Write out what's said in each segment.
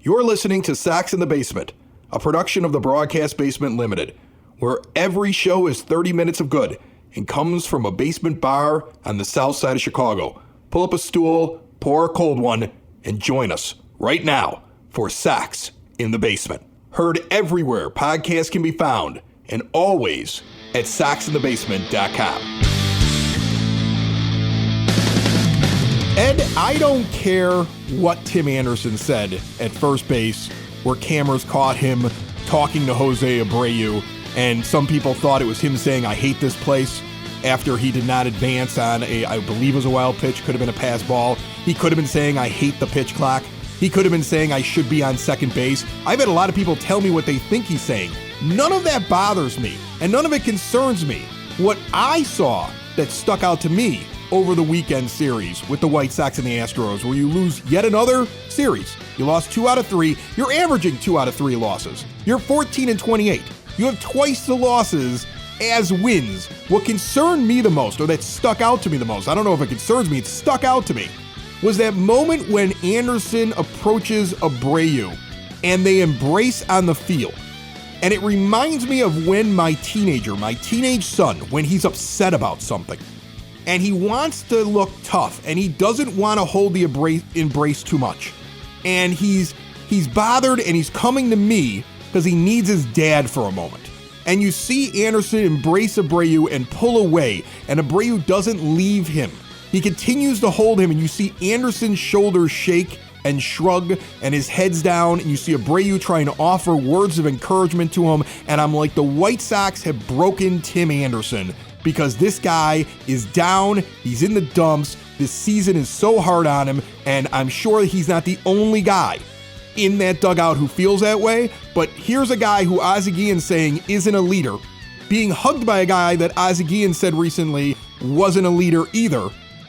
You're listening to Sox in the Basement, a production of the Broadcast Basement Limited, where every show is 30 minutes of good and comes from a basement bar on the south side of Chicago. Pull up a stool, pour a cold one, and join us right now for Sox in the Basement. Heard everywhere podcasts can be found, and always at soxinthebasement.com. Ed, I don't care what Tim Anderson said at first base, where cameras caught him talking to Jose Abreu, and some people thought it was him saying, "I hate this place," after he did not advance on I believe it was a wild pitch, could have been a pass ball. He could have been saying, "I hate the pitch clock." He could have been saying, "I should be on second base." I've had a lot of people tell me what they think he's saying. None of that bothers me, and none of it concerns me. What I saw that stuck out to me over the weekend series with the White Sox and the Astros, where you lose yet another series. You lost 2 out of 3. You're averaging 2 out of 3 losses. You're 14-28. You have twice the losses as wins. What concerned me the most, or that stuck out to me the most, I don't know if it concerns me, it stuck out to me, was that moment when Anderson approaches Abreu and they embrace on the field. And it reminds me of when my teenage son, when he's upset about something, and he wants to look tough, and he doesn't want to hold the embrace too much. And he's bothered, and he's coming to me because he needs his dad for a moment. And you see Anderson embrace Abreu and pull away, and Abreu doesn't leave him. He continues to hold him, and you see Anderson's shoulders shake and shrug, and his head's down, and you see Abreu trying to offer words of encouragement to him, and I'm like, the White Sox have broken Tim Anderson, because this guy is down, he's in the dumps, this season is so hard on him, and I'm sure he's not the only guy in that dugout who feels that way, but here's a guy who Ozzie Guillen's saying isn't a leader, being hugged by a guy that Ozzie Guillen said recently wasn't a leader either,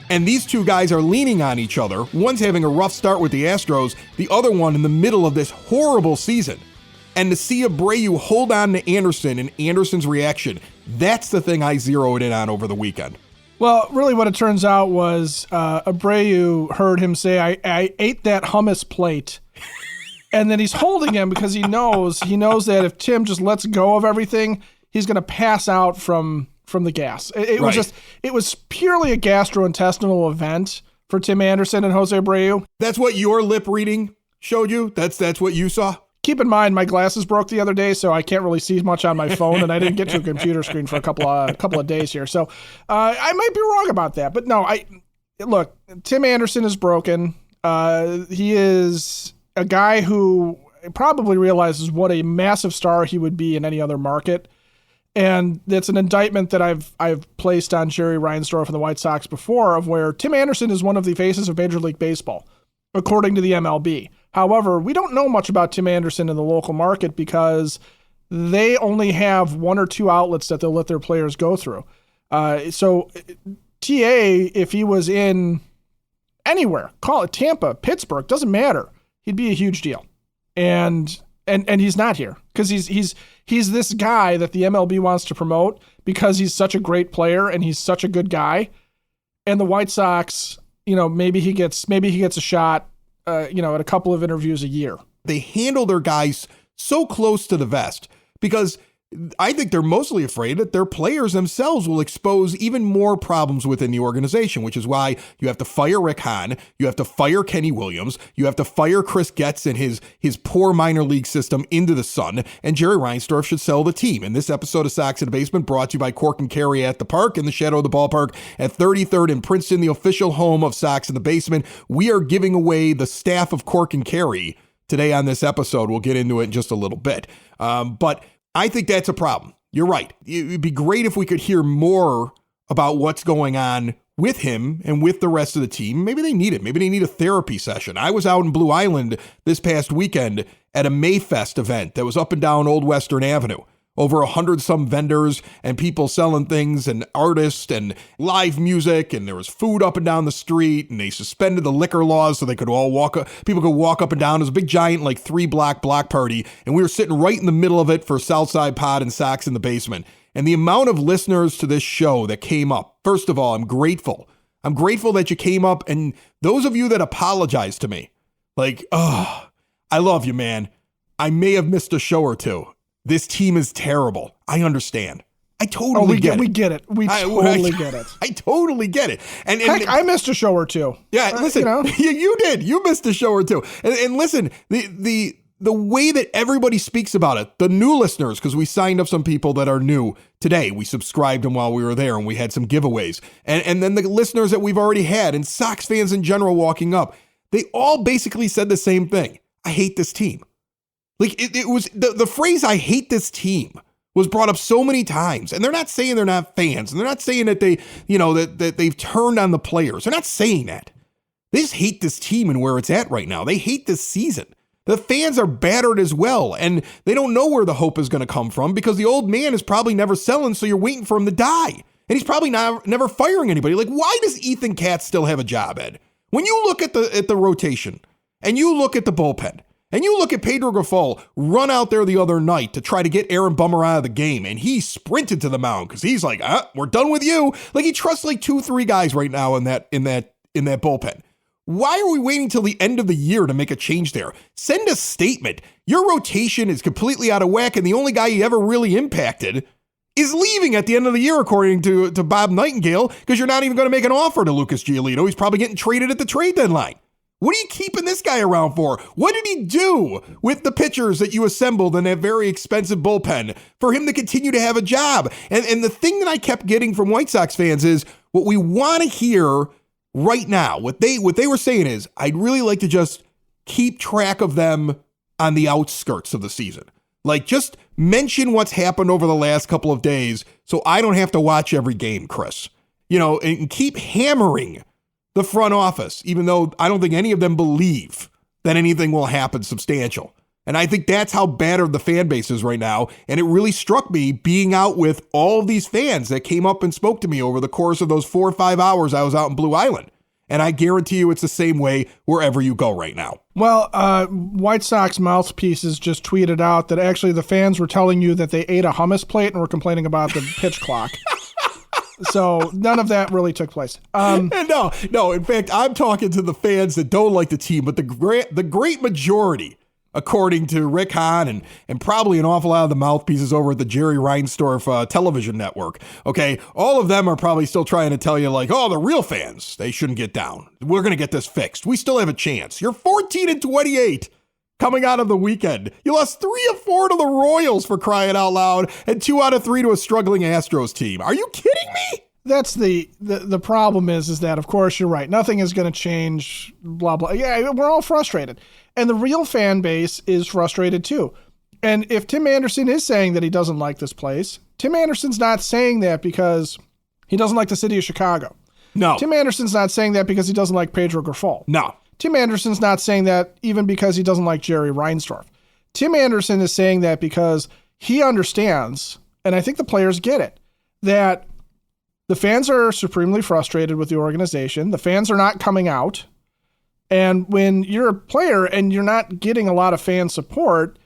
and these two guys are leaning on each other. One's having a rough start with the Astros, the other one in the middle of this horrible season. And to see Abreu hold on to Anderson and Anderson's reaction, that's the thing I zeroed in on over the weekend. Well, really what it turns out was Abreu heard him say, I ate that hummus plate. And then he's holding him because he knows that if Tim just lets go of everything, he's going to pass out from the gas. It was purely a gastrointestinal event for Tim Anderson and Jose Abreu. That's what your lip reading showed you? That's what you saw? Keep in mind, my glasses broke the other day, so I can't really see much on my phone, and I didn't get to a computer screen for a couple of days here. So I might be wrong about that. But no, look, Tim Anderson is broken. He is a guy who probably realizes what a massive star he would be in any other market. And that's an indictment that I've placed on Jerry Reinsdorf and the White Sox before, of where Tim Anderson is one of the faces of Major League Baseball, according to the MLB. However, we don't know much about Tim Anderson in the local market because they only have 1 or 2 outlets that they'll let their players go through. So TA, if he was in anywhere, call it Tampa, Pittsburgh, doesn't matter, he'd be a huge deal. And he's not here because he's this guy that the MLB wants to promote because he's such a great player and he's such a good guy. And the White Sox, maybe he gets a shot, at a couple of interviews a year. They handle their guys so close to the vest because I think they're mostly afraid that their players themselves will expose even more problems within the organization, which is why you have to fire Rick Hahn, you have to fire Kenny Williams, you have to fire Chris Getz and his poor minor league system into the sun, and Jerry Reinsdorf should sell the team. And this episode of Sox in the Basement brought to you by Cork and Carry at the Park, in the shadow of the ballpark at 33rd and Princeton, the official home of Sox in the Basement. We are giving away the staff of Cork and Carry today on this episode. We'll get into it in just a little bit. But I think that's a problem. You're right. It'd be great if we could hear more about what's going on with him and with the rest of the team. Maybe they need it. Maybe they need a therapy session. I was out in Blue Island this past weekend at a Mayfest event that was up and down Old Western Avenue. Over 100-some vendors and people selling things and artists and live music, and there was food up and down the street, and they suspended the liquor laws so they could all people could walk up and down. It was a big giant 3-block block party, and we were sitting right in the middle of it for Southside Pod and Sox in the Basement. And the amount of listeners to this show that came up, first of all, I'm grateful. I'm grateful that you came up, and those of you that apologized to me, I love you, man. I may have missed a show or two. This team is terrible. I understand. I totally get it. We get it. We totally get it. I totally get it. And heck, I missed a show or two. Yeah, listen, you did. You missed a show or two. And listen, the way that everybody speaks about it, the new listeners, because we signed up some people that are new today. We subscribed them while we were there, and we had some giveaways. And then the listeners that we've already had, and Sox fans in general walking up, they all basically said the same thing. I hate this team. Like, it was the phrase "I hate this team" was brought up so many times, and they're not saying they're not fans, and they're not saying that they, that they've turned on the players. They're not saying that. They just hate this team and where it's at right now. They hate this season. The fans are battered as well, and they don't know where the hope is going to come from because the old man is probably never selling, so you're waiting for him to die, and he's probably never firing anybody. Like, why does Ethan Katz still have a job, Ed? When you look at the rotation, and you look at the bullpen, and you look at Pedro Grifol run out there the other night to try to get Aaron Bummer out of the game, and he sprinted to the mound because he's like, we're done with you. Like, he trusts like 2-3 guys right now in that bullpen. Why are we waiting till the end of the year to make a change there? Send a statement. Your rotation is completely out of whack, and the only guy you ever really impacted is leaving at the end of the year, according to Bob Nightingale, because you're not even going to make an offer to Lucas Giolito. He's probably getting traded at the trade deadline. What are you keeping this guy around for? What did he do with the pitchers that you assembled in that very expensive bullpen for him to continue to have a job? And the thing that I kept getting from White Sox fans is what we want to hear right now. What they were saying is, I'd really like to just keep track of them on the outskirts of the season. Like, just mention what's happened over the last couple of days so I don't have to watch every game, Chris. And keep hammering the front office, even though I don't think any of them believe that anything will happen substantial. And I think that's how battered the fan base is right now. And it really struck me being out with all of these fans that came up and spoke to me over the course of those 4 or 5 hours I was out in Blue Island. And I guarantee you it's the same way wherever you go right now. Well, White Sox mouthpieces just tweeted out that actually the fans were telling you that they ate a hummus plate and were complaining about the pitch clock. So none of that really took place. No. In fact, I'm talking to the fans that don't like the team, but the great majority, according to Rick Hahn and probably an awful lot of the mouthpieces over at the Jerry Reinsdorf television network. Okay, all of them are probably still trying to tell you like, oh, the real fans, they shouldn't get down. We're going to get this fixed. We still have a chance. You're 14-28. Coming out of the weekend. You lost 3 of 4 to the Royals, for crying out loud, and 2 out of 3 to a struggling Astros team. Are you kidding me? That's the problem is that, of course, you're right. Nothing is going to change, blah, blah. Yeah, we're all frustrated. And the real fan base is frustrated too. And if Tim Anderson is saying that he doesn't like this place, Tim Anderson's not saying that because he doesn't like the city of Chicago. No. Tim Anderson's not saying that because he doesn't like Pedro Grifol. No. Tim Anderson's not saying that even because he doesn't like Jerry Reinsdorf. Tim Anderson is saying that because he understands, and I think the players get it, that the fans are supremely frustrated with the organization. The fans are not coming out. And when you're a player and you're not getting a lot of fan support,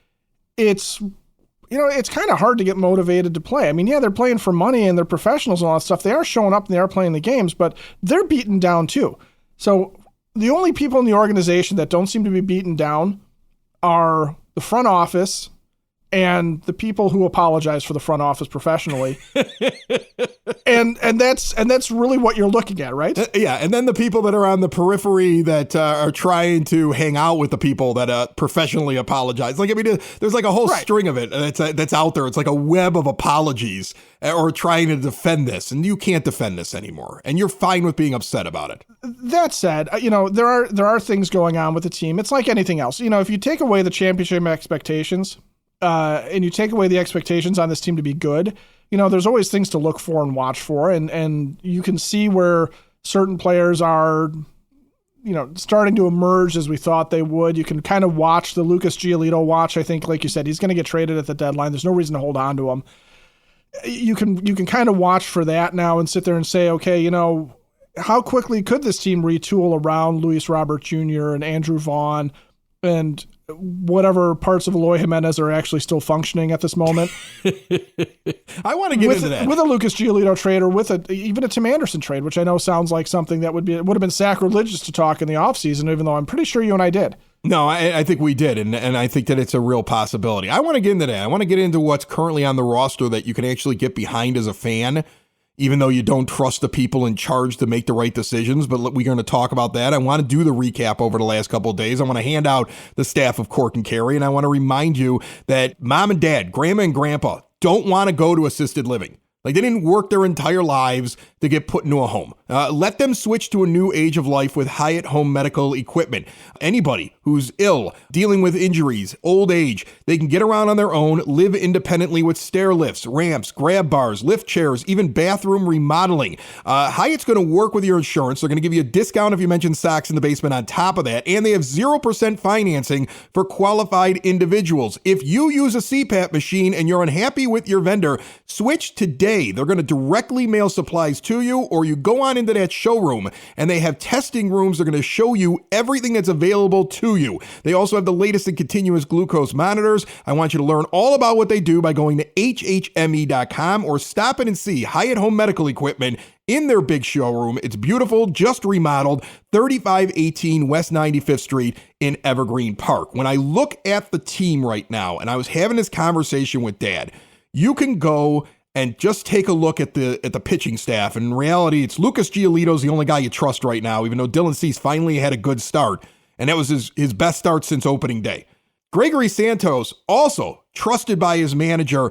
it's kind of hard to get motivated to play. I mean, yeah, they're playing for money and they're professionals and all that stuff. They are showing up and they are playing the games, but they're beaten down too. So the only people in the organization that don't seem to be beaten down are the front office and the people who apologize for the front office professionally. and that's really what you're looking at, right? Yeah, and then the people that are on the periphery that are trying to hang out with the people that professionally apologize. Like, I mean, there's like a whole string of it that's out there. It's like a web of apologies or trying to defend this, and you can't defend this anymore, and you're fine with being upset about it. That said, there are things going on with the team. It's like anything else. If you take away the championship expectations, and you take away the expectations on this team to be good, there's always things to look for and watch for. And you can see where certain players are, starting to emerge as we thought they would. You can kind of watch the Lucas Giolito watch. I think, like you said, he's going to get traded at the deadline. There's no reason to hold on to him. You can kind of watch for that now and sit there and say, okay, how quickly could this team retool around Luis Robert Jr. and Andrew Vaughn and whatever parts of Eloy Jimenez are actually still functioning at this moment. I want to get into that. With a Lucas Giolito trade or even a Tim Anderson trade, which I know sounds like something that would have been sacrilegious to talk in the offseason, even though I'm pretty sure you and I did. No, I think we did, and I think that it's a real possibility. I want to get into that. I want to get into what's currently on the roster that you can actually get behind as a fan, even though you don't trust the people in charge to make the right decisions. But we're going to talk about that. I want to do the recap over the last couple of days. I want to hand out the staff of Cork and Carry, and I want to remind you that mom and dad, grandma and grandpa, don't want to go to assisted living. Like, they didn't work their entire lives to get put into a home. Let them switch to a new age of life with Hyatt Home Medical Equipment. Anybody who's ill, dealing with injuries, old age, they can get around on their own, live independently with stair lifts, ramps, grab bars, lift chairs, even bathroom remodeling. Hyatt's going to work with your insurance. They're going to give you a discount if you mention Sox in the Basement on top of that. And they have 0% financing for qualified individuals. If you use a CPAP machine and you're unhappy with your vendor, switch today. They're going to directly mail supplies to you, or you go on into that showroom and they have testing rooms. They're going to show you everything that's available to you. They also have the latest in continuous glucose monitors. I want you to learn all about what they do by going to hhme.com or stop in and see Hyatt Home Medical Equipment in their big showroom. It's beautiful, just remodeled, 3518 West 95th Street in Evergreen Park. When I look at the team right now, and I was having this conversation with Dad, you can go and just take a look at the pitching staff. And in reality, it's Lucas Giolito's the only guy you trust right now, even though Dylan Cease finally had a good start. And that was his best start since opening day. Gregory Santos, also trusted by his manager,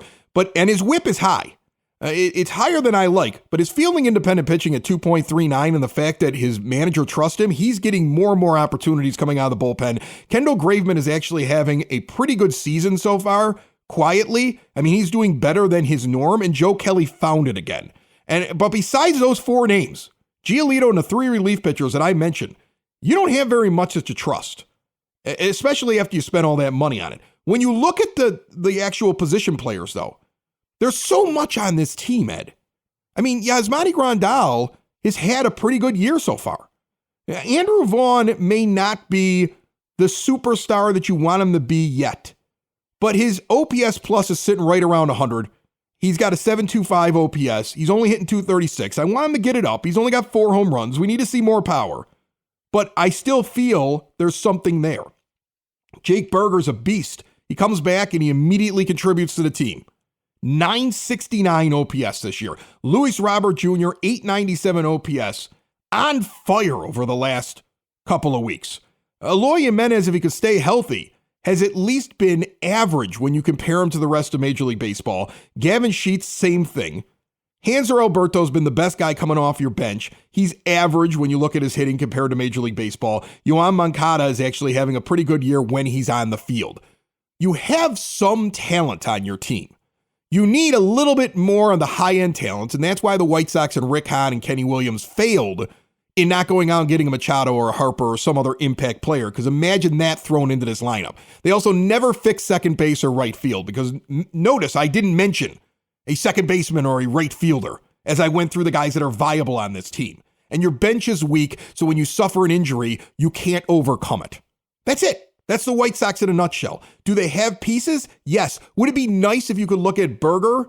and his whip is high. It's higher than I like, but his fielding independent pitching at 2.39 and the fact that his manager trusts him, he's getting more and more opportunities coming out of the bullpen. Kendall Graveman is actually having a pretty good season so far. Quietly, I mean, he's doing better than his norm, and Joe Kelly found it again. But besides those four names, Giolito and the three relief pitchers that I mentioned, you don't have very much that you trust, especially after you spend all that money on it. When you look at the actual position players, though, there's so much on this team, Ed. I mean, Yasmani Grandal has had a pretty good year so far. Andrew Vaughn may not be the superstar that you want him to be yet, but his OPS plus is sitting right around 100. He's got a 725 OPS. He's only hitting 236. I want him to get it up. He's only got 4 home runs. We need to see more power. But I still feel there's something there. Jake Berger's a beast. He comes back and he immediately contributes to the team. 969 OPS this year. Luis Robert Jr., 897 OPS. On fire over the last couple of weeks. Eloy Jimenez, if he could stay healthy, has at least been average when you compare him to the rest of Major League Baseball. Gavin Sheets, same thing. Hanser Alberto's been the best guy coming off your bench. He's average when you look at his hitting compared to Major League Baseball. Yoan Moncada is actually having a pretty good year when he's on the field. You have some talent on your team. You need a little bit more on the high-end talents, and that's why the White Sox and Rick Hahn and Kenny Williams failed in not going out and getting a Machado or a Harper or some other impact player, because imagine that thrown into this lineup. They also never fixed second base or right field, because notice I didn't mention a second baseman or a right fielder as I went through the guys that are viable on this team. And your bench is weak, so when you suffer an injury, you can't overcome it. That's it. That's the White Sox in a nutshell. Do they have pieces? Yes. Would it be nice if you could look at Berger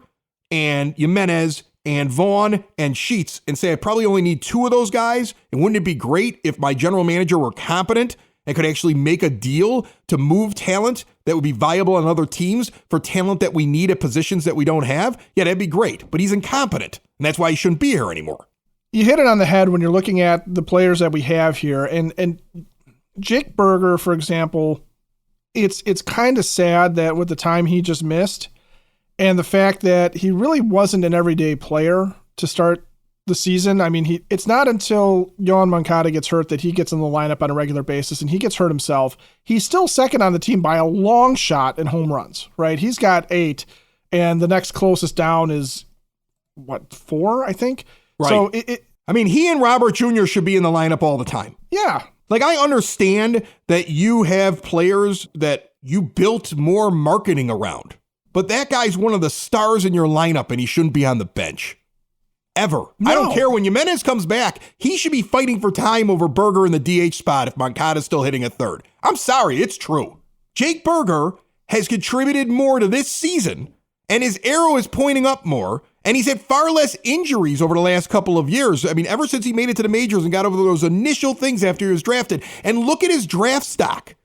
and Jimenez and Vaughn and Sheets and say, I probably only need 2 of those guys? And wouldn't it be great if my general manager were competent and could actually make a deal to move talent that would be viable on other teams for talent that we need at positions that we don't have? Yeah, that'd be great. But he's incompetent, and that's why he shouldn't be here anymore. You hit it on the head when you're looking at the players that we have here. And Jake Berger, for example, it's kind of sad that with the time he just missed, and the fact that he really wasn't an everyday player to start the season. I mean, it's not until Yoan Moncada gets hurt that he gets in the lineup on a regular basis, and he gets hurt himself. He's still second on the team by a long shot in home runs, right? He's got 8, and the next closest down is, 4, I think? Right. So he and Robert Jr. should be in the lineup all the time. Yeah. Like, I understand that you have players that you built more marketing around. But that guy's one of the stars in your lineup, and he shouldn't be on the bench. Ever. No. I don't care. When Jimenez comes back, he should be fighting for time over Berger in the DH spot if Moncada's still hitting at third. I'm sorry, it's true. Jake Berger has contributed more to this season, and his arrow is pointing up more, and he's had far less injuries over the last couple of years. I mean, ever since he made it to the majors and got over those initial things after he was drafted. And look at his draft stock.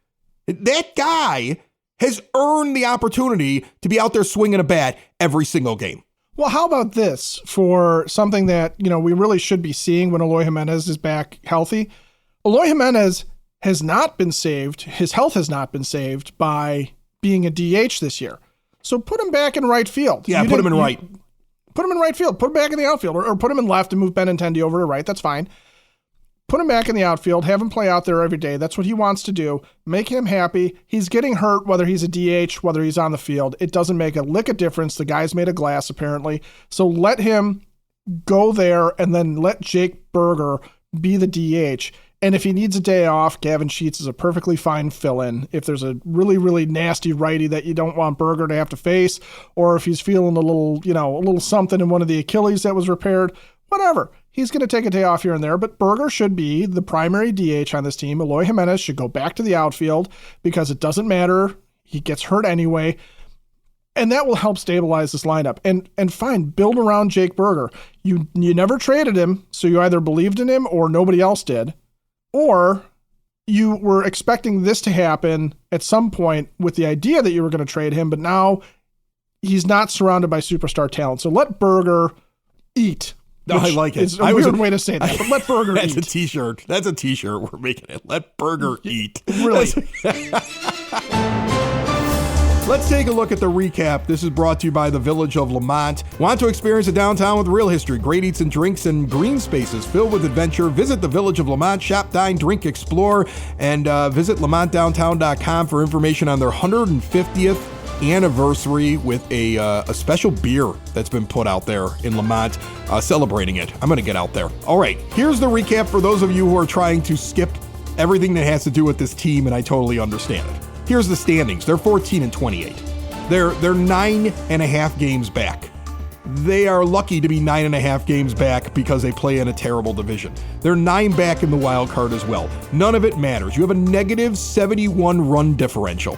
That guy has earned the opportunity to be out there swinging a bat every single game. Well, how about this for something that, we really should be seeing when Eloy Jimenez is back healthy? Eloy Jimenez has not been saved. His health has not been saved by being a DH this year. So put him back in right field. Yeah, put him in right. Put him in right field. Put him back in the outfield or put him in left and move Benintendi over to right. That's fine. Put him back in the outfield. Have him play out there every day. That's what he wants to do. Make him happy. He's getting hurt, whether he's a DH, whether he's on the field. It doesn't make a lick of difference. The guy's made of glass, apparently. So let him go there and then let Jake Burger be the DH. And if he needs a day off, Gavin Sheets is a perfectly fine fill-in. If there's a really, really nasty righty that you don't want Burger to have to face, or if he's feeling a little something in one of the Achilles that was repaired, whatever. He's going to take a day off here and there, but Burger should be the primary DH on this team. Eloy Jimenez should go back to the outfield because it doesn't matter. He gets hurt anyway. And that will help stabilize this lineup. And fine, build around Jake Burger. You never traded him, so you either believed in him or nobody else did. Or you were expecting this to happen at some point with the idea that you were going to trade him, but now he's not surrounded by superstar talent. So let Burger eat. No, I like it. It's a weird way to say that, but let Burger That's eat. That's a t-shirt. That's a t-shirt we're making it. Let Burger eat. Really? Let's take a look at the recap. This is brought to you by the Village of Lamont. Want to experience a downtown with real history, great eats and drinks, and green spaces filled with adventure? Visit the Village of Lamont, shop, dine, drink, explore, and visit lamontdowntown.com for information on their 150th anniversary with a special beer that's been put out there in Lamont, celebrating it. I'm going to get out there. All right, here's the recap for those of you who are trying to skip everything that has to do with this team, and I totally understand it. Here's the standings. They're 14-28. They're 9.5 games back. They are lucky to be 9.5 games back because they play in a terrible division. They're 9 back in the wild card as well. None of it matters. You have a negative 71 run differential.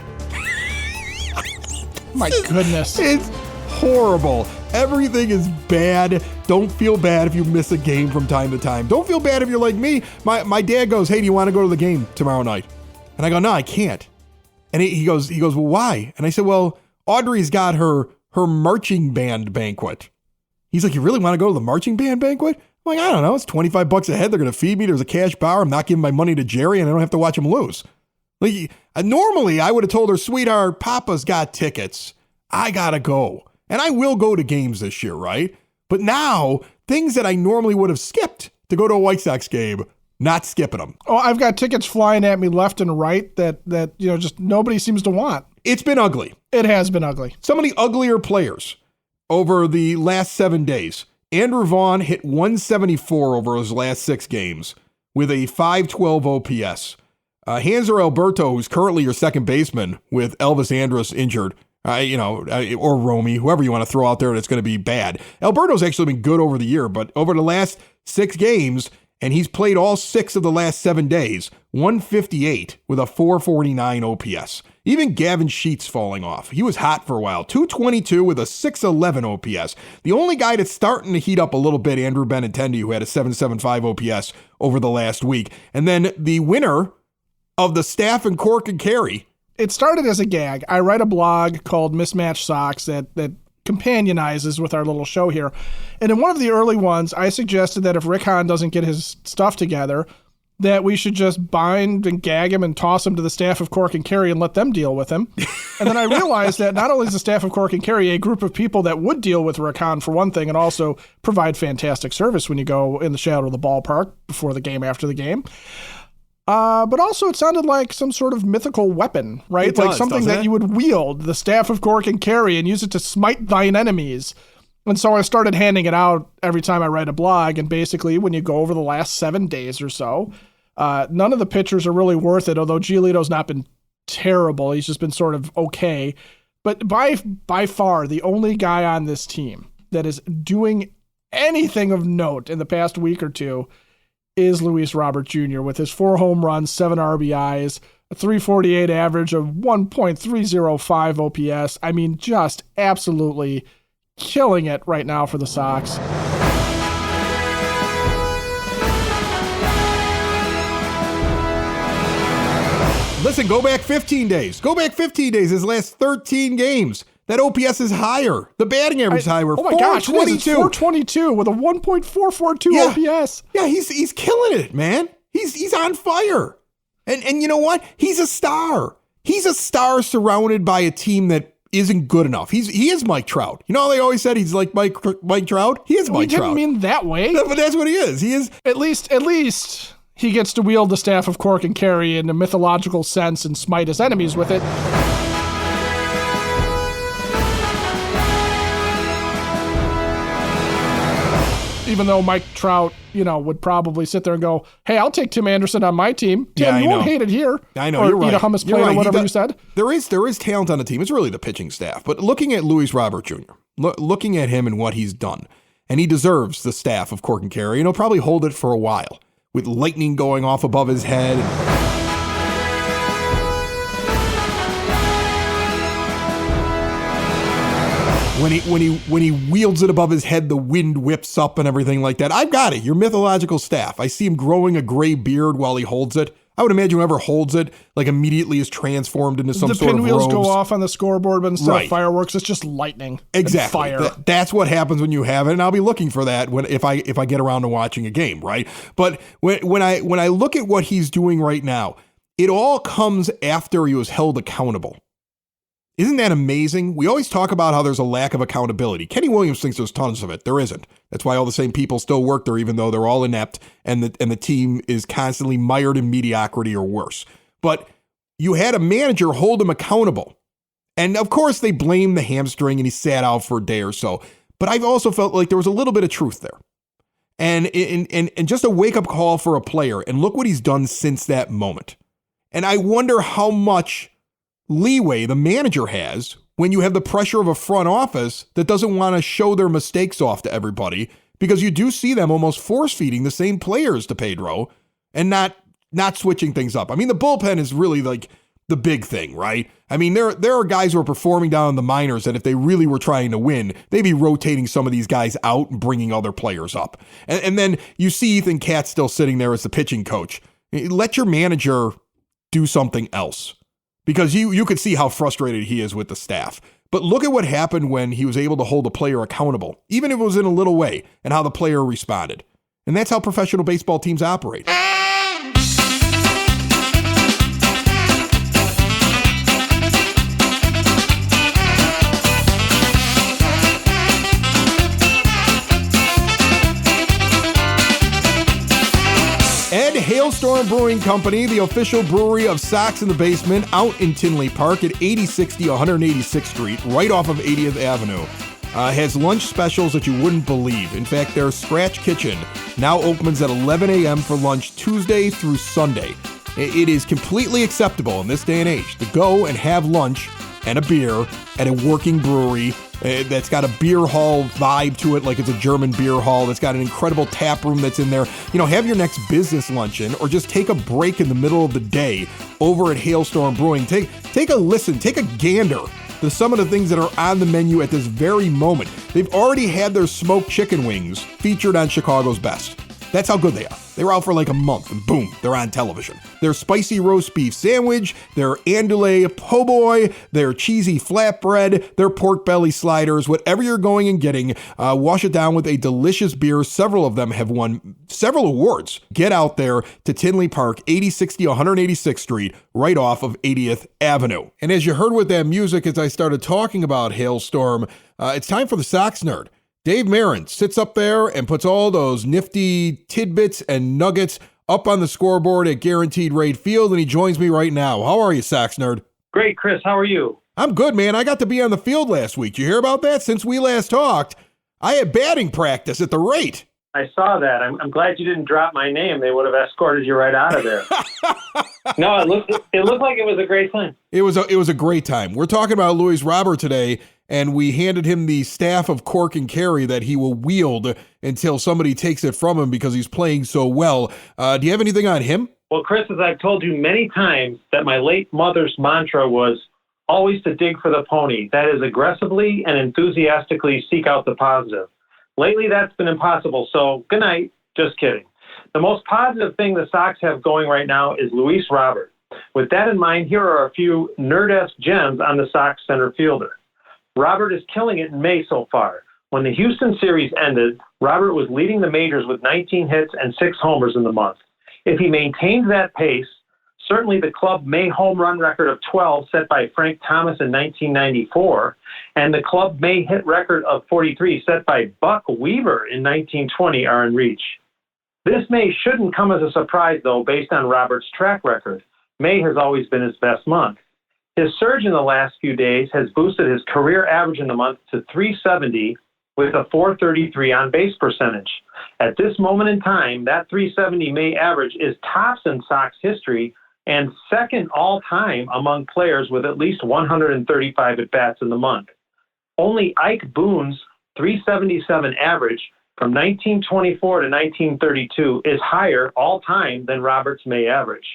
My goodness. It's horrible. Everything is bad. Don't feel bad if you miss a game from time to time. Don't feel bad if you're like me. My dad goes, "Hey, do you want to go to the game tomorrow night?" And I go, "No, I can't." And he goes, "Well, why?" And I said, "Well, Audrey's got her marching band banquet." He's like, "You really want to go to the marching band banquet?" I'm like, "I don't know. It's $25 a head. They're going to feed me. There's a cash bar. I'm not giving my money to Jerry, and I don't have to watch him lose." Like, normally, I would have told her, "Sweetheart, Papa's got tickets. I got to go." And I will go to games this year, right? But now, things that I normally would have skipped to go to a White Sox game, not skipping them. Oh, I've got tickets flying at me left and right that just nobody seems to want. It's been ugly. It has been ugly. Some of the uglier players over the last 7 days. Andrew Vaughn hit 174 over his last 6 games with a 512 OPS. Hanser Alberto, who's currently your second baseman with Elvis Andrus injured, or Romy, whoever you want to throw out there that's going to be bad. Alberto's actually been good over the year, but over the last 6 games, and he's played all 6 of the last 7 days, 158 with a 449 OPS. Even Gavin Sheets falling off. He was hot for a while. 222 with a 611 OPS. The only guy that's starting to heat up a little bit, Andrew Benintendi, who had a 775 OPS over the last week. And then the winner of the Staff and Cork and Carry. It started as a gag. I write a blog called Mismatched Socks that companionizes with our little show here. And in one of the early ones, I suggested that if Rick Hahn doesn't get his stuff together, that we should just bind and gag him and toss him to the staff of Cork and Carry and let them deal with him. And then I realized that not only is the staff of Cork and Carry a group of people that would deal with Rick Hahn for one thing and also provide fantastic service when you go in the shadow of the ballpark before the game, after the game, but also it sounded like some sort of mythical weapon, right? It does, like something that you would wield, the staff of Cork and Carry, and use it to smite thine enemies. And so I started handing it out every time I write a blog. And basically, when you go over the last 7 days or so, none of the pitchers are really worth it, although Giolito's not been terrible. He's just been sort of okay. But by far, the only guy on this team that is doing anything of note in the past week or two is Luis Robert Jr. with his 4 home runs, 7 RBIs, a 348 average of 1.305 OPS. I mean, just absolutely killing it right now for the Sox. Listen, go back 15 dadays. Go back 15 days. His last 13 games. That OPS is higher. The batting average is higher. Oh my gosh, it is. It's 422 with a 1.442 OPS. Yeah, he's killing it, man. He's on fire. And you know what? He's a star. He's a star surrounded by a team that isn't good enough. He is Mike Trout. You know how they always said he's like Mike Trout? He is Mike Trout. We didn't mean that way. No, but that's what he is. He is. At least he gets to wield the staff of Cork and Kerry in a mythological sense and smite his enemies with it. Even though Mike Trout, would probably sit there and go, "Hey, I'll take Tim Anderson on my team." Tim, you won't hate it here. I know, or you're right. Eat a hummus plate or whatever you said. There is talent on the team. It's really the pitching staff. But looking at Luis Robert Jr., looking at him and what he's done, and he deserves the staff of Cork and Kerry, and he'll probably hold it for a while with lightning going off above his head. When he wields it above his head, the wind whips up and everything like that. I've got it. Your mythological staff. I see him growing a gray beard while he holds it. I would imagine whoever holds it, like immediately is transformed into some sort of robes. The pinwheels go off on the scoreboard, but instead of fireworks, it's just lightning. Exactly. And fire. That's what happens when you have it, and I'll be looking for that if I get around to watching a game, right? But when I look at what he's doing right now, it all comes after he was held accountable. Isn't that amazing? We always talk about how there's a lack of accountability. Kenny Williams thinks there's tons of it. There isn't. That's why all the same people still work there, even though they're all inept and the team is constantly mired in mediocrity or worse. But you had a manager hold him accountable. And of course they blamed the hamstring and he sat out for a day or so. But I've also felt like there was a little bit of truth there. And just a wake-up call for a player. And look what he's done since that moment. And I wonder how much leeway the manager has when you have the pressure of a front office that doesn't want to show their mistakes off to everybody, because you do see them almost force-feeding the same players to Pedro and not switching things up. I mean, the bullpen is really like the big thing, right? I mean, there are guys who are performing down in the minors that if they really were trying to win, they'd be rotating some of these guys out and bringing other players up. And then you see Ethan Katz still sitting there as the pitching coach. Let your manager do something else. Because you could see how frustrated he is with the staff. But look at what happened when he was able to hold a player accountable, even if it was in a little way, and how the player responded. And that's how professional baseball teams operate. Hailstorm Brewing Company, the official brewery of Sox in the Basement, out in Tinley Park at 8060 186th Street, right off of 80th Avenue. Has lunch specials that you wouldn't believe. In fact, their Scratch Kitchen now opens at 11 a.m. for lunch Tuesday through Sunday. It is completely acceptable in this day and age to go and have lunch and a beer at a working brewery that's got a beer hall vibe to it, like it's a German beer hall, that's got an incredible tap room that's in there. Have your next business luncheon or just take a break in the middle of the day over at Hailstorm Brewing. Take a listen, take a gander to some of the things that are on the menu at this very moment. They've already had their smoked chicken wings featured on Chicago's Best. That's how good they are. They were out for like a month, and boom, they're on television. Their spicy roast beef sandwich, their andouille po' boy, their cheesy flatbread, their pork belly sliders, whatever you're going and getting, wash it down with a delicious beer. Several of them have won several awards. Get out there to Tinley Park, 8060 186th Street, right off of 80th Avenue. And as you heard with that music, as I started talking about Hailstorm, it's time for the Sox Nerd. Dave Marin sits up there and puts all those nifty tidbits and nuggets up on the scoreboard at Guaranteed Rate Field, and he joins me right now. How are you, Sox Nerd? Great, Chris. How are you? I'm good, man. I got to be on the field last week. You hear about that? Since we last talked, I had batting practice at the Rate. I saw that. I'm glad you didn't drop my name. They would have escorted you right out of there. No, it looked like it was a great time. It was a great time. We're talking about Luis Robert today, and we handed him the staff of Cork and Kerry that he will wield until somebody takes it from him because he's playing so well. Do you have anything on him? Well, Chris, as I've told you many times, that my late mother's mantra was always to dig for the pony. That is, aggressively and enthusiastically seek out the positive. Lately, that's been impossible, so good night. Just kidding. The most positive thing the Sox have going right now is Luis Robert. With that in mind, here are a few nerd-esque gems on the Sox center fielder. Robert is killing it in May so far. When the Houston series ended, Robert was leading the majors with 19 hits and 6 homers in the month. If he maintains that pace, certainly the club May home run record of 12 set by Frank Thomas in 1994 and the club May hit record of 43 set by Buck Weaver in 1920 are in reach. This May shouldn't come as a surprise, though, based on Robert's track record. May has always been his best month. His surge in the last few days has boosted his career average in the month to 370 with a 433 on-base percentage. At this moment in time, that 370 May average is tops in Sox history and second all-time among players with at least 135 at-bats in the month. Only Ike Boone's 377 average from 1924 to 1932 is higher all-time than Robert's May average.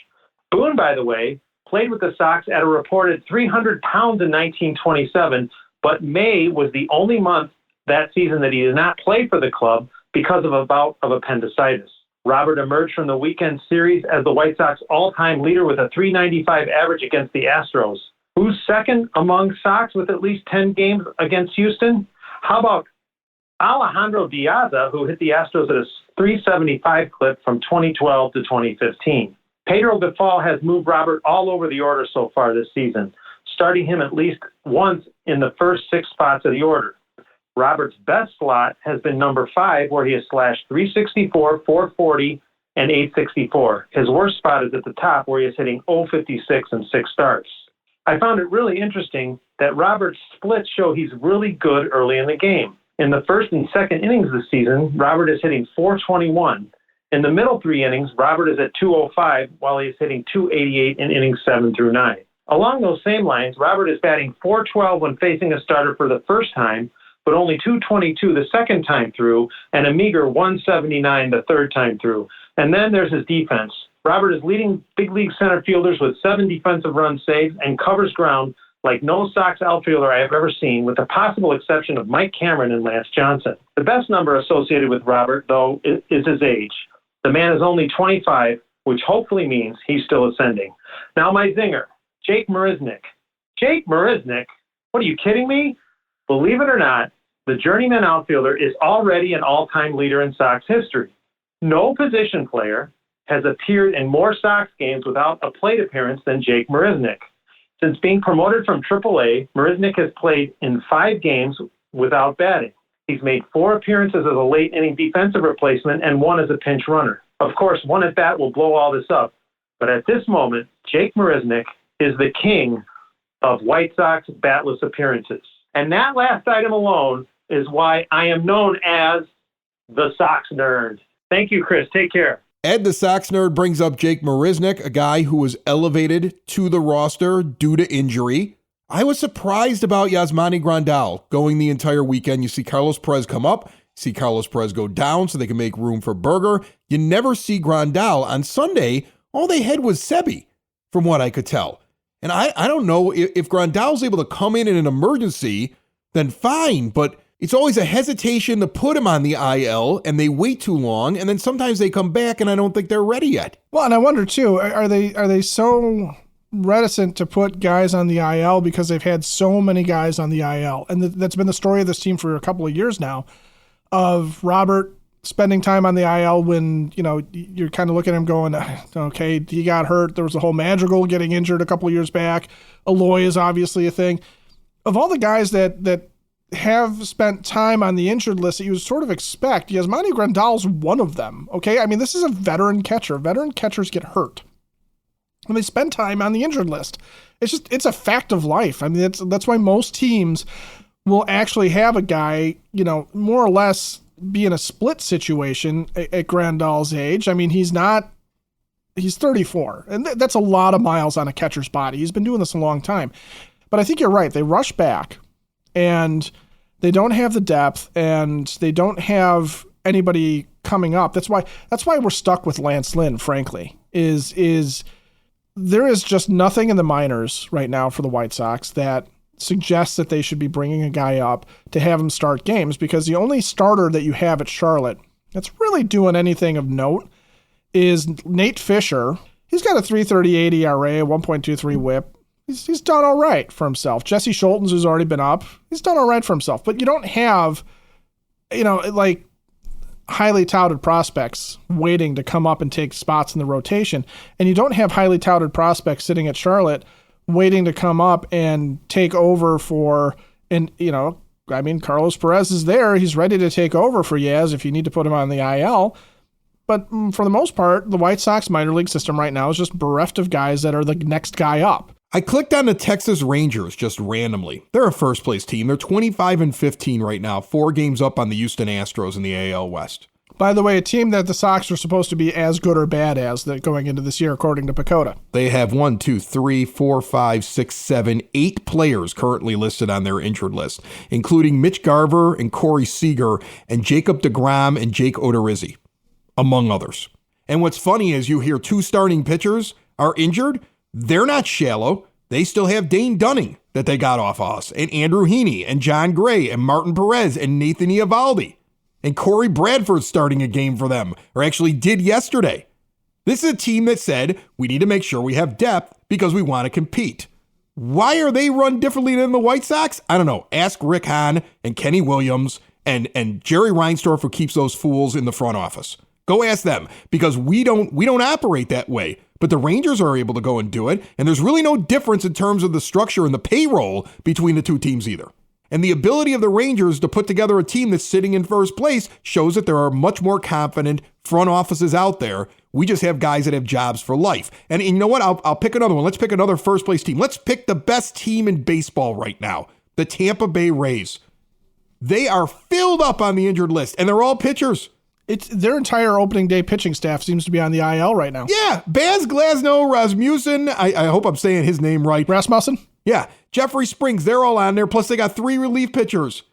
Boone, by the way, played with the Sox at a reported 300 pounds in 1927, but May was the only month that season that he did not play for the club because of a bout of appendicitis. Robert emerged from the weekend series as the White Sox all-time leader with a 395 average against the Astros. Who's second among Sox with at least 10 games against Houston? How about Alejandro Diaz, who hit the Astros at a 375 clip from 2012 to 2015. Pedro Gafal has moved Robert all over the order so far this season, starting him at least once in the first 6 spots of the order. Robert's best slot has been number 5, where he has slashed 364, 440, and 864. His worst spot is at the top, where he is hitting 056 and 6 starts. I found it really interesting that Robert's splits show he's really good early in the game. In the first and second innings this season, Robert is hitting 421. In the middle 3 innings, Robert is at 205, while he is hitting 288 in innings 7 through 9. Along those same lines, Robert is batting 412 when facing a starter for the first time, but only 222 the second time through, and a meager 179 the third time through. And then there's his defense. Robert is leading big league center fielders with 7 defensive run saves and covers ground like no Sox outfielder I have ever seen, with the possible exception of Mike Cameron and Lance Johnson. The best number associated with Robert, though, is his age. The man is only 25, which hopefully means he's still ascending. Now my zinger, Jake Marisnick. Jake Marisnick? What, are you kidding me? Believe it or not, the journeyman outfielder is already an all-time leader in Sox history. No position player has appeared in more Sox games without a plate appearance than Jake Marisnick. Since being promoted from AAA, Marisnick has played in 5 games without batting. He's made 4 appearances as a late-inning defensive replacement and 1 as a pinch runner. Of course, 1 at-bat will blow all this up, but at this moment, Jake Marisnick is the king of White Sox batless appearances. And that last item alone is why I am known as the Sox Nerd. Thank you, Chris. Take care. Ed the Sox Nerd brings up Jake Marisnick, a guy who was elevated to the roster due to injury. I was surprised about Yasmani Grandal going the entire weekend. You see Carlos Perez come up, see Carlos Perez go down so they can make room for Berger. You never see Grandal. On Sunday, all they had was Sebi, from what I could tell. And I don't know if Grandal's able to come in an emergency, then fine, but it's always a hesitation to put him on the IL, and they wait too long, and then sometimes they come back, and I don't think they're ready yet. Well, and I wonder, too, are they so reticent to put guys on the IL because they've had so many guys on the IL? And that's been the story of this team for a couple of years now, of Robert spending time on the IL when, you know, you're kind of looking at him going, okay, he got hurt. There was the whole Madrigal getting injured a couple of years back. Eloy is obviously a thing. Of all the guys that have spent time on the injured list that you would sort of expect, Yasmani Grandal's one of them, okay? I mean, this is a veteran catcher. Veteran catchers get hurt, and they spend time on the injured list. It's a fact of life. I mean, that's why most teams will actually have a guy, you know, more or less be in a split situation at Grandal's age. I mean, he's 34, and that's a lot of miles on a catcher's body. He's been doing this a long time. But I think you're right. They rush back, and they don't have the depth, and they don't have anybody coming up. That's why we're stuck with Lance Lynn, frankly, is there is just nothing in the minors right now for the White Sox that suggests that they should be bringing a guy up to have him start games, because the only starter that you have at Charlotte that's really doing anything of note is Nate Fisher. He's got a 3.38 ERA, 1.23 WHIP. He's done all right for himself. Jesse Scholtens, who's already been up, he's done all right for himself. But you don't have, like highly touted prospects waiting to come up and take spots in the rotation. And you don't have highly touted prospects sitting at Charlotte waiting to come up and take over Carlos Perez is there. He's ready to take over for Yaz if you need to put him on the IL. But for the most part, the White Sox minor league system right now is just bereft of guys that are the next guy up. I clicked on the Texas Rangers just randomly. They're a first-place team. They're 25-15 right now, 4 games up on the Houston Astros in the AL West. By the way, a team that the Sox are supposed to be as good or bad as that going into this year, according to Pacoda. They have 8 players currently listed on their injured list, including Mitch Garver and Corey Seager and Jacob deGrom and Jake Odorizzi, among others. And what's funny is you hear 2 starting pitchers are injured. They're not shallow. They still have Dane Dunning that they got off us, and Andrew Heaney, and John Gray, and Martin Perez, and Nathan Eovaldi. And Corey Bradford's starting a game for them, or actually did yesterday. This is a team that said, we need to make sure we have depth because we want to compete. Why are they run differently than the White Sox? I don't know. Ask Rick Hahn and Kenny Williams and Jerry Reinsdorf, who keeps those fools in the front office. Go ask them, because we don't operate that way. But the Rangers are able to go and do it, and there's really no difference in terms of the structure and the payroll between the two teams either. And the ability of the Rangers to put together a team that's sitting in first place shows that there are much more confident front offices out there. We just have guys that have jobs for life. And you know what? I'll pick another one. Let's pick another first place team. Let's pick the best team in baseball right now, the Tampa Bay Rays. They are filled up on the injured list, and they're all pitchers. It's their entire opening day pitching staff seems to be on the IL right now. Yeah, Baz Glasnow, Rasmussen, I hope I'm saying his name right. Rasmussen? Yeah, Jeffrey Springs, they're all on there. Plus they got 3 relief pitchers.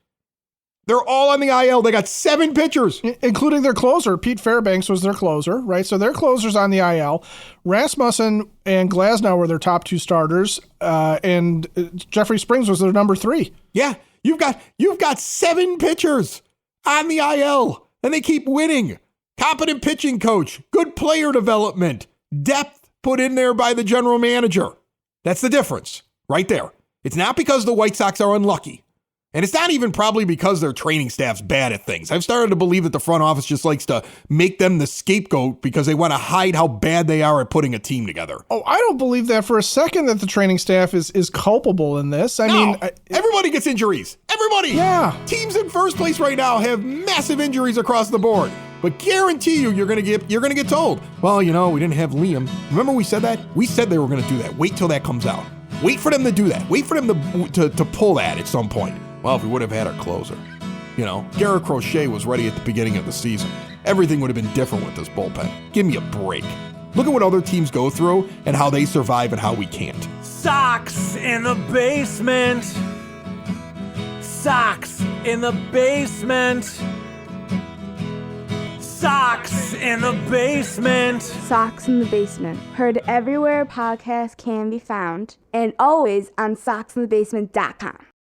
They're all on the IL. They got 7 pitchers. Including their closer. Pete Fairbanks was their closer, right? So their closer's on the IL. Rasmussen and Glasnow were their top 2 starters, and Jeffrey Springs was their number 3. Yeah, you've got 7 pitchers on the IL. And they keep winning. Competent pitching coach, good player development, depth put in there by the general manager. That's the difference right there. It's not because the White Sox are unlucky. And it's not even probably because their training staff's bad at things. I've started to believe that the front office just likes to make them the scapegoat because they want to hide how bad they are at putting a team together. Oh, I don't believe that for a second that the training staff is culpable in this. I mean, everybody gets injuries. Everybody. Yeah. Teams in first place right now have massive injuries across the board. But guarantee you're gonna get told, well, we didn't have Liam. Remember we said that? We said they were gonna do that. Wait till that comes out. Wait for them to do that. Wait for them to pull that at some point. Well, if we would have had our closer. Garrett Crochet was ready at the beginning of the season. Everything would have been different with this bullpen. Give me a break. Look at what other teams go through and how they survive and how we can't. Sox in the basement. Sox in the basement. Sox in the basement. Sox in the Basement. Heard everywhere podcasts can be found, and always on soxinthebasement.com.